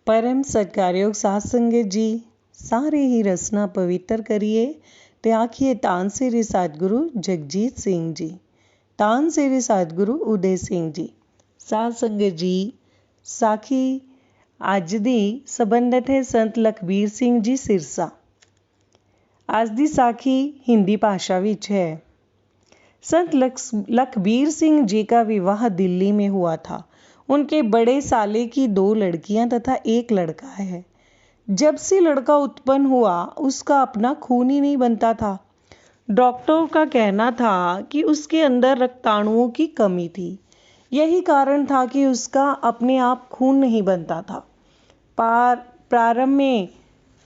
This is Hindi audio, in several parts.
परम सत्कारयोग साध संगत जी, सारे ही रसना पवित्र करिए। ते आखिए तानसेरे सतगुरु जगजीत सिंह जी, तानसेरे सतगुरु उदय सिंह जी। साध संगत जी, साखी ਅੱਜ ਦੀ ਸੰਬੰਧਿਤ ਹੈ ਸੰਤ ਲਖਬੀਰ ਸਿੰਘ ਜੀ ਸਿਰਸਾ। आज ਦੀ साखी हिंदी भाषा विच है। संत लखबीर सिंह जी का विवाह दिल्ली में हुआ था। उनके बड़े साले की 2 लड़कियां तथा 1 लड़का है। जब से लड़का उत्पन्न हुआ उसका अपना खून ही नहीं बनता था। डॉक्टरों का कहना था कि उसके अंदर रक्ताणुओं की कमी थी। यही कारण था कि उसका अपने आप खून नहीं बनता था। प्रारंभ में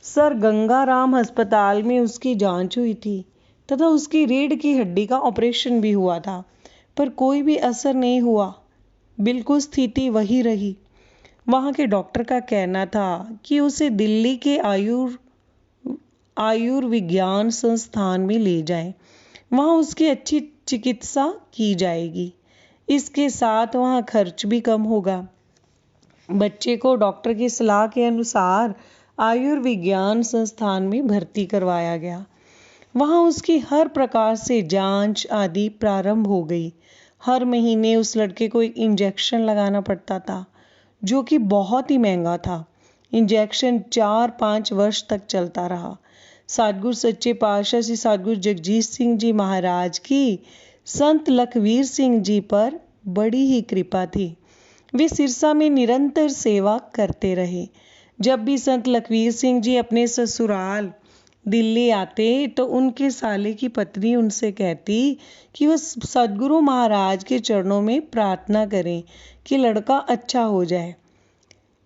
सर गंगाराम अस्पताल में उसकी जांच हुई थी तथा उसकी रीढ़ की हड्डी का ऑपरेशन भी हुआ था, पर कोई भी असर नहीं हुआ। बिल्कुल स्थिति वही रही। वहाँ के डॉक्टर का कहना था कि उसे दिल्ली के आयुर्विज्ञान संस्थान में ले जाएं, वहाँ उसकी अच्छी चिकित्सा की जाएगी। इसके साथ वहाँ खर्च भी कम होगा। बच्चे को डॉक्टर की सलाह के अनुसार आयुर्विज्ञान संस्थान में भर्ती करवाया गया। वहाँ उसकी हर प्रकार से जांच आदि प्रारंभ हो गई। हर महीने उस लड़के को एक इंजेक्शन लगाना पड़ता था, जो कि बहुत ही महंगा था। इंजेक्शन 4-5 वर्ष तक चलता रहा। सतगुरु सच्चे पातशाह श्री सतगुरु जगजीत सिंह जी महाराज की संत लखबीर सिंह जी पर बड़ी ही कृपा थी। वे सिरसा में निरंतर सेवा करते रहे। जब भी संत लखबीर सिंह जी अपने ससुराल दिल्ली आते तो उनके साले की पत्नी उनसे कहती कि वह सतगुरु महाराज के चरणों में प्रार्थना करें कि लड़का अच्छा हो जाए।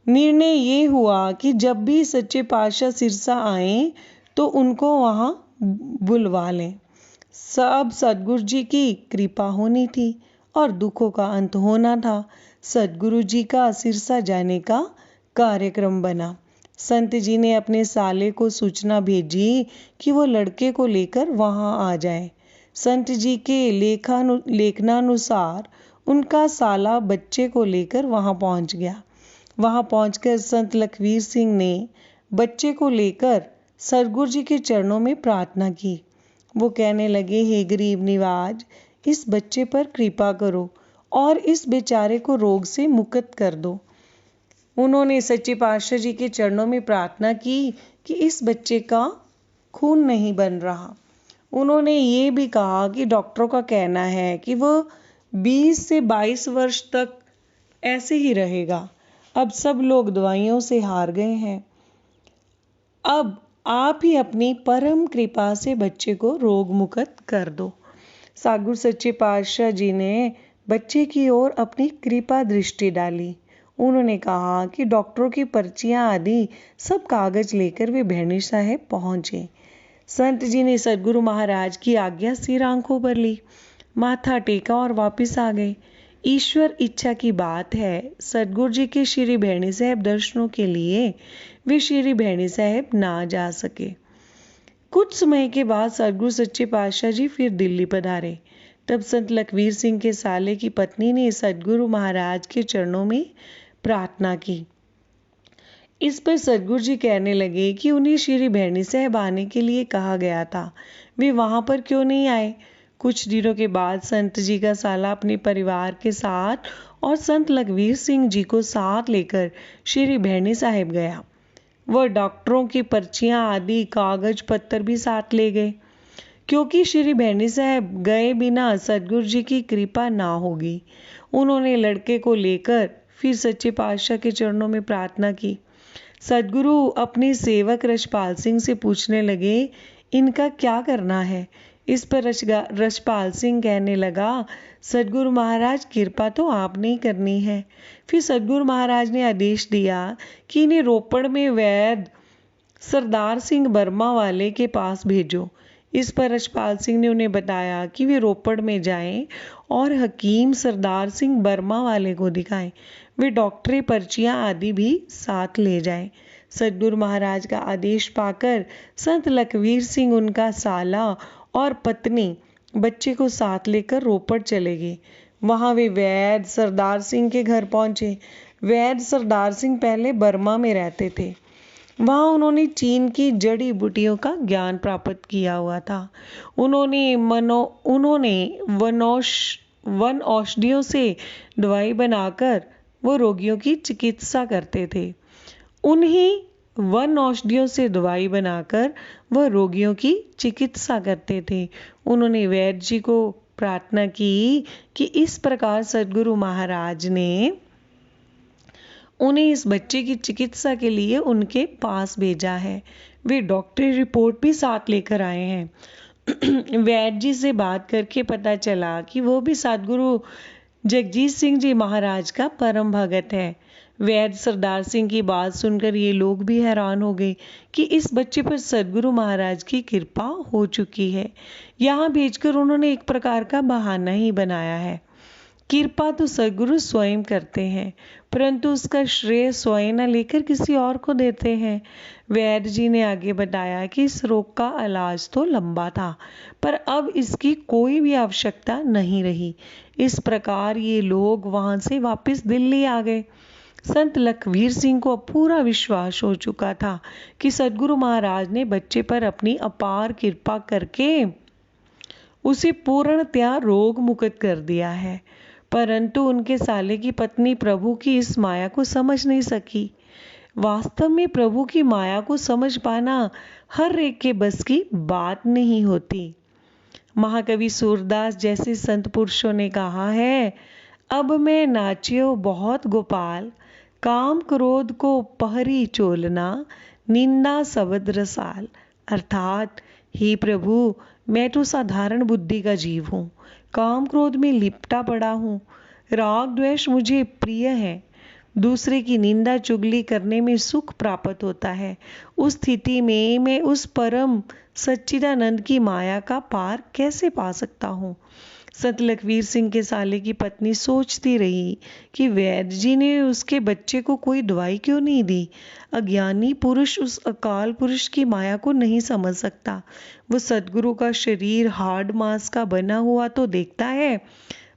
निर्णय ये हुआ कि जब भी सच्चे पातशाह सिरसा आए तो उनको वहाँ बुलवा लें। सब सतगुरु जी की कृपा होनी थी और दुखों का अंत होना था। सतगुरु जी का सिरसा जाने का कार्यक्रम बना। संत जी ने अपने साले को सूचना भेजी कि वो लड़के को लेकर वहां आ जाए। संत जी के लेखनानुसार उनका साला बच्चे को लेकर वहां पहुंच गया। वहां पहुंचकर संत लखबीर सिंह ने बच्चे को लेकर सतगुरु जी के चरणों में प्रार्थना की। वो कहने लगे, हे गरीब निवाज, इस बच्चे पर कृपा करो और इस बेचारे को रोग से मुक्त कर दो। उन्होंने सच्चे पातशाह जी के चरणों में प्रार्थना की कि इस बच्चे का खून नहीं बन रहा। उन्होंने ये भी कहा कि डॉक्टरों का कहना है कि वह 20 से 22 वर्ष तक ऐसे ही रहेगा। अब सब लोग दवाइयों से हार गए हैं। अब आप ही अपनी परम कृपा से बच्चे को रोग मुक्त कर दो। सतगुरु सच्चे पातशाह जी ने बच्चे की ओर अपनी कृपा दृष्टि डाली। उन्होंने कहा कि डॉक्टरों की पर्चियां आदि सब कागज लेकर वे भैणी साहब पहुंचे। संत जी ने सतगुरु महाराज की आज्ञा सिर आंखों पर ली, माथा टेका और वापस आ गए। ईश्वर इच्छा की बात है, सतगुरु जी के श्री भैणी साहब दर्शनों के लिए वे श्री भैणी साहब ना जा सके। कुछ समय के बाद सतगुरु सच्चे पातशाह जी फिर दिल्ली पधारे। तब संत लखबीर सिंह के साले की पत्नी ने सतगुरु महाराज के चरणों में प्रार्थना की। इस पर सतगुरु जी कहने लगे कि उन्हें श्री भैणी साहब आने के लिए कहा गया था, वे वहां पर क्यों नहीं आए। कुछ दिनों के बाद संत जी का साला अपने परिवार के साथ और संत लखबीर सिंह जी को साथ लेकर श्री भैणी साहब गया। वह डॉक्टरों की पर्चियां आदि कागज पत्तर भी साथ ले गए, क्योंकि श्री भैणी साहब गए बिना सतगुरु जी की कृपा ना होगी। उन्होंने लड़के को लेकर फिर सच्चे पातशाह के चरणों में प्रार्थना की। सतगुरु अपने सेवक रछपाल सिंह से पूछने लगे, इनका क्या करना है। इस पर रछपाल सिंह कहने लगा, सतगुरु महाराज कृपा तो आपने ही करनी है। फिर सतगुरु महाराज ने आदेश दिया कि इन्हें रोपड़ में वैद्य सरदार सिंह बर्मा वाले के पास भेजो। इस पर रछपाल सिंह ने उन्हें बताया कि वे रोपड़ में जाएं और हकीम सरदार सिंह बर्मा वाले को दिखाएं। वे डॉक्टरी पर्चियां आदि भी साथ ले जाएं। सतगुरु महाराज का आदेश पाकर संत लखबीर सिंह, उनका साला और पत्नी बच्चे को साथ लेकर रोपड़ चले गए। वहां वे वैद्य सरदार सिंह के घर पहुंचे। वैद्य सरदार सिंह पहले बर्मा में रहते थे। वहाँ उन्होंने चीन की जड़ी बूटियों का ज्ञान प्राप्त किया हुआ था। उन्होंने वन औषधियों से दवाई बनाकर वो रोगियों की चिकित्सा करते थे। उन्हीं वन औषधियों से दवाई बनाकर वह रोगियों की चिकित्सा करते थे। उन्होंने वैद्य जी को प्रार्थना की कि इस प्रकार सद्गुरु महाराज ने उन्हें इस बच्चे की चिकित्सा के लिए उनके पास भेजा है। वे डॉक्टरी रिपोर्ट भी साथ लेकर आए हैं। वैद्य जी से बात करके पता चला कि वो भी सद्गुरु जगजीत सिंह जी महाराज का परम भगत है। वैद्य सरदार सिंह की बात सुनकर ये लोग भी हैरान हो गए कि इस बच्चे पर सद्गुरु महाराज की कृपा हो चुकी है। यहाँ भेजकर उन्होंने एक प्रकार का बहाना ही बनाया है। कृपा तो सद्गुरु स्वयं करते हैं, परंतु उसका श्रेय स्वयं न लेकर किसी और को देते हैं। वैद्य जी ने आगे बताया कि इस रोग का इलाज तो लंबा था, पर अब इसकी कोई भी आवश्यकता नहीं रही। इस प्रकार ये लोग वहां से वापस दिल्ली आ गए। संत लखवीर सिंह को पूरा विश्वास हो चुका था कि सद्गुरु महाराज ने बच्चे पर अपनी अपार कृपा करके उसे पूर्णतया रोग मुक्त कर दिया है। परंतु उनके साले की पत्नी प्रभु की इस माया को समझ नहीं सकी। वास्तव में प्रभु की माया को समझ पाना हर एक के बस की बात नहीं होती। महाकवि सूरदास जैसे संत पुरुषों ने कहा है, अब मैं नाचियो बहुत गोपाल, काम क्रोध को पहरी चोलना, निंदा सबद रसाल। अर्थात हे प्रभु, मैं तो साधारण बुद्धि का जीव हूँ, काम क्रोध में लिपटा पड़ा हूँ, राग द्वेष मुझे प्रिय है, दूसरे की निंदा चुगली करने में सुख प्राप्त होता है। उस स्थिति में मैं उस परम सच्चिदानंद की माया का पार कैसे पा सकता हूँ। संत लखवीर सिंह के साले की पत्नी सोचती रही कि वैद्य जी ने उसके बच्चे को कोई दवाई क्यों नहीं दी। अज्ञानी पुरुष उस अकाल पुरुष की माया को नहीं समझ सकता। वो सद्गुरु का शरीर हाड़ मांस का बना हुआ तो देखता है,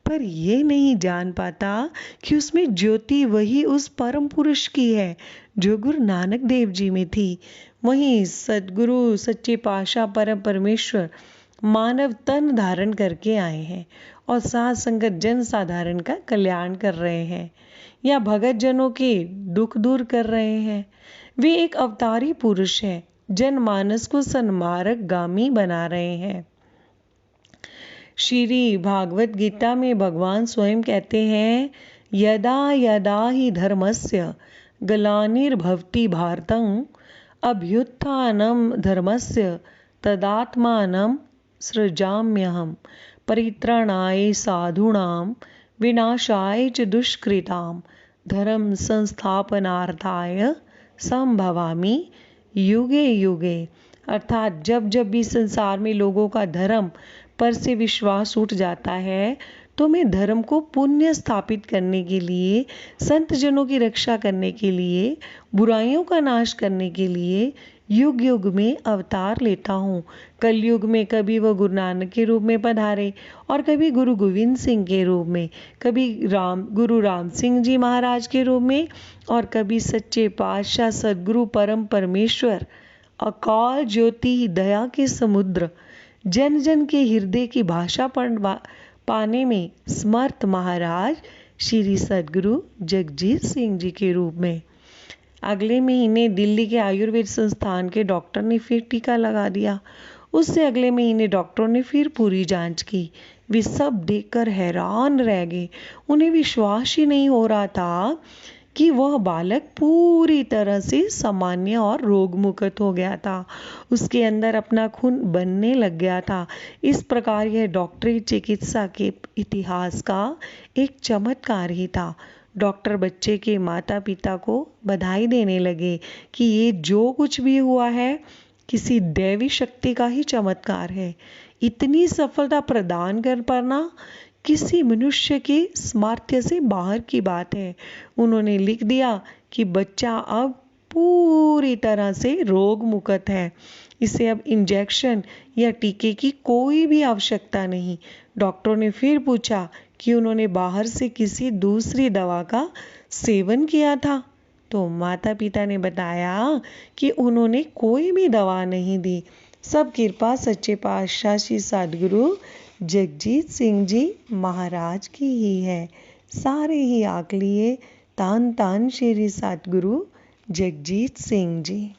पर ये नहीं जान पाता कि उसमें ज्योति वही उस परम पुरुष की है जो गुरु नानक देव जी में थी। वहीं सद्गुरु सच्चे पातशाह परम परमेश्वर मानव तन धारण करके आए हैं और साथ संगत जन साधारण का कल्याण कर रहे हैं या भगत जनों के दुख दूर कर रहे हैं। वे एक अवतारी पुरुष हैं, जनमानस को सन्मार्ग गामी बना रहे हैं। श्री भागवत गीता में भगवान स्वयं कहते हैं, यदा यदा ही धर्मस्य ग्लानिर्भवति भारतं अभ्युत्थानं धर्मस्य तदात्मानं सृजाम्यहम् परित्राणाय साधूनां विनाशाय च दुष्कृतां धर्म संस्थापनार्थाय संभवामि युगे युगे। अर्थात जब जब भी संसार में लोगों का धर्म पर से विश्वास उठ जाता है, तो मैं धर्म को पुण्य स्थापित करने के लिए, संत जनों की रक्षा करने के लिए, बुराइयों का नाश करने के लिए युग युग में अवतार लेता हूँ। कलयुग में कभी वह गुरु नानक के रूप में पधारे और कभी गुरु गोविंद सिंह के रूप में, कभी गुरु राम सिंह जी महाराज के रूप में और कभी सच्चे पातशाह सद्गुरु परम परमेश्वर अकाल ज्योति दया के समुद्र जन जन के हृदय की भाषा पाने में समर्थ महाराज श्री सद्गुरु जगजीत सिंह जी के रूप में। अगले महीने दिल्ली के आयुर्वेद संस्थान के डॉक्टर ने फिर टीका लगा दिया। उससे अगले महीने डॉक्टरों ने फिर पूरी जांच की। वे सब देखकर हैरान रह गए। उन्हें विश्वास ही नहीं हो रहा था कि वह बालक पूरी तरह से सामान्य और रोग मुक्त हो गया था। उसके अंदर अपना खून बनने लग गया था। इस प्रकार यह डॉक्टरी चिकित्सा के इतिहास का एक चमत्कार ही था। डॉक्टर बच्चे के माता पिता को बधाई देने लगे कि ये जो कुछ भी हुआ है किसी दैवी शक्ति का ही चमत्कार है। इतनी सफलता प्रदान कर पाना किसी मनुष्य के सामर्थ्य से बाहर की बात है। उन्होंने लिख दिया कि बच्चा अब पूरी तरह से रोग मुक्त है। इसे अब इंजेक्शन या टीके की कोई भी आवश्यकता नहीं। डॉक्टरों ने फिर पूछा कि उन्होंने बाहर से किसी दूसरी दवा का सेवन किया था? तो माता पिता ने बताया कि उन्होंने कोई भी दवा नहीं दी। सब कृपा सच्चे पातशाह श्री सद्गुरु जगजीत सिंह जी महाराज की ही है। सारे ही आख लिए, धन धन श्री सतगुरु जगजीत सिंह जी।